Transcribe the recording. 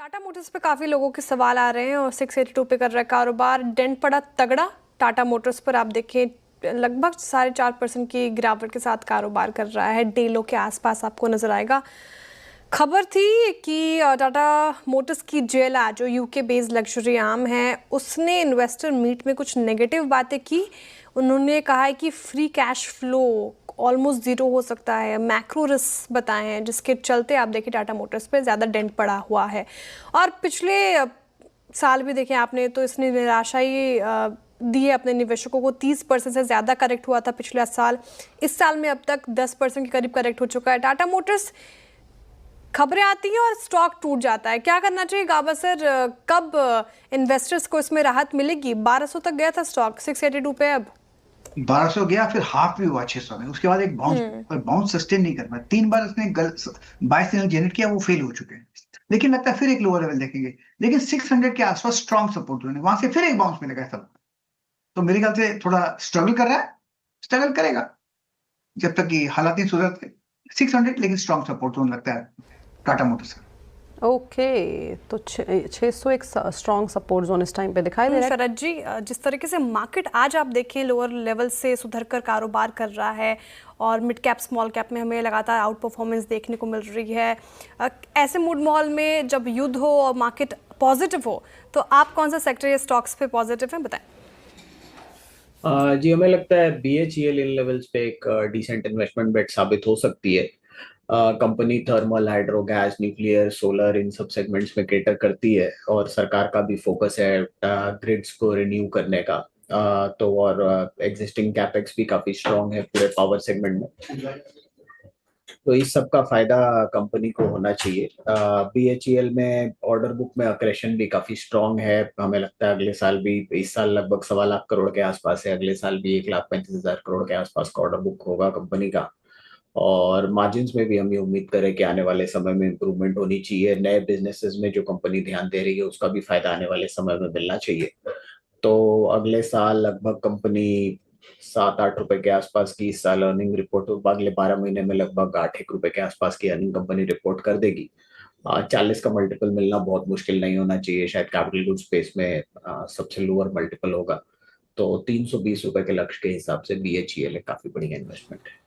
Tata Motors पे काफ़ी लोगों के सवाल आ रहे हैं और 682 पे कर रहा है कारोबार। डेंट पड़ा तगड़ा टाटा मोटर्स पर, आप देखें लगभग 4.5% की गिरावट के साथ कारोबार कर रहा है। डेलों के आसपास आपको नजर आएगा। खबर थी कि टाटा मोटर्स की जेला जो यूके बेस्ड लग्जरी आर्म है, उसने इन्वेस्टर मीट में कुछ नेगेटिव बातें की। उन्होंने कहा है कि free cash flow almost zero हो सकता है, मैक्रो रिस्क बताए हैं, जिसके चलते आप देखिए टाटा मोटर्स पे ज़्यादा डेंट पड़ा हुआ है। और पिछले साल भी देखें आपने तो इसने निराशा ही दी है अपने निवेशकों को। 30% से ज़्यादा करेक्ट हुआ था पिछले साल। इस साल में अब तक 10% के करीब करेक्ट हो चुका है टाटा मोटर्स। खबरें आती हैं और स्टॉक टूट जाता है, क्या करना चाहिए गाबा सर? कब इन्वेस्टर्स को इसमें राहत मिलेगी? 1200 तक गया था स्टॉक, 682 पे अब 1200 गया, फिर हाफ भी हुआ 600 में, उसके बाद एक बाउंस, पर बाउंस सस्टेन नहीं कर पाया। 3 बार उसने बाय सिग्नल जनरेट किया, वो फेल हो चुके हैं। लेकिन लगता है फिर एक लोअर लेवल देखेंगे, लेकिन 600 के आसपास स्ट्रॉन्ग सपोर्ट जोन है, वहां से फिर एक बाउंस मिलेगा सब। तो मेरे ख्याल से थोड़ा स्ट्रगल कर रहा है, स्ट्रगल करेगा जब तक कि हालात नहीं सुधरते। 600 लेकिन स्ट्रॉन्ग सपोर्ट जोन लगता है टाटा मोटर्स का। ओके, तो 600 एक स्ट्रॉन्ग सपोर्ट जोन इस टाइम पे दिखाई दे रहा है। शरद जी, जिस तरीके से मार्केट आज आप देखें लोअर लेवल से सुधर कर कारोबार कर रहा है और मिड कैप स्मॉल कैप में हमें लगातार आउट परफॉर्मेंस देखने को मिल रही है, ऐसे मूड माहौल में जब युद्ध हो और मार्केट पॉजिटिव हो, तो आप कौन सा सेक्टर या स्टॉक्स पे पॉजिटिव हैं, बताएं। जी, हमें लगता है BHEL इन लेवल्स पे एक डिसेंट इन्वेस्टमेंट बेट साबित हो सकती है। Company thermal, hydro, gas, nuclear, solar इन सब सेगमेंट्स में कैटर करती है और सरकार का भी फोकस है ग्रिड्स को रिन्यू करने का। तो और एग्जिस्टिंग कैपेक्स भी काफी स्ट्रांग है पूरे पावर सेगमेंट में, तो इस सब का फायदा कंपनी को होना चाहिए। BHEL में ऑर्डर बुक में अक्रेशन भी काफी स्ट्रांग है। हमें लगता है अगले साल भी, इस साल लगभग 1.25 लाख करोड़ के आसपास है, अगले साल भी 1,35,000 करोड़ के आसपास का ऑर्डर बुक होगा कंपनी का। और मार्जिन्स में भी हम ये उम्मीद करें कि आने वाले समय में इंप्रूवमेंट होनी चाहिए। नए बिजनेसेस में जो कंपनी ध्यान दे रही है उसका भी फायदा आने वाले समय में मिलना चाहिए। तो अगले साल लगभग कंपनी 7-8 रुपए के आसपास की इस साल अर्निंग रिपोर्ट, अगले 12 महीने में लगभग 8-1 रुपए के आसपास की अर्निंग कंपनी रिपोर्ट कर देगी। 40 का मल्टीपल मिलना बहुत मुश्किल नहीं होना चाहिए, शायद कैपिटल गुड स्पेस में सबसे लोअर मल्टीपल होगा। तो 320 रुपए के लक्ष्य के हिसाब से BHEL काफी बढ़िया इन्वेस्टमेंट है।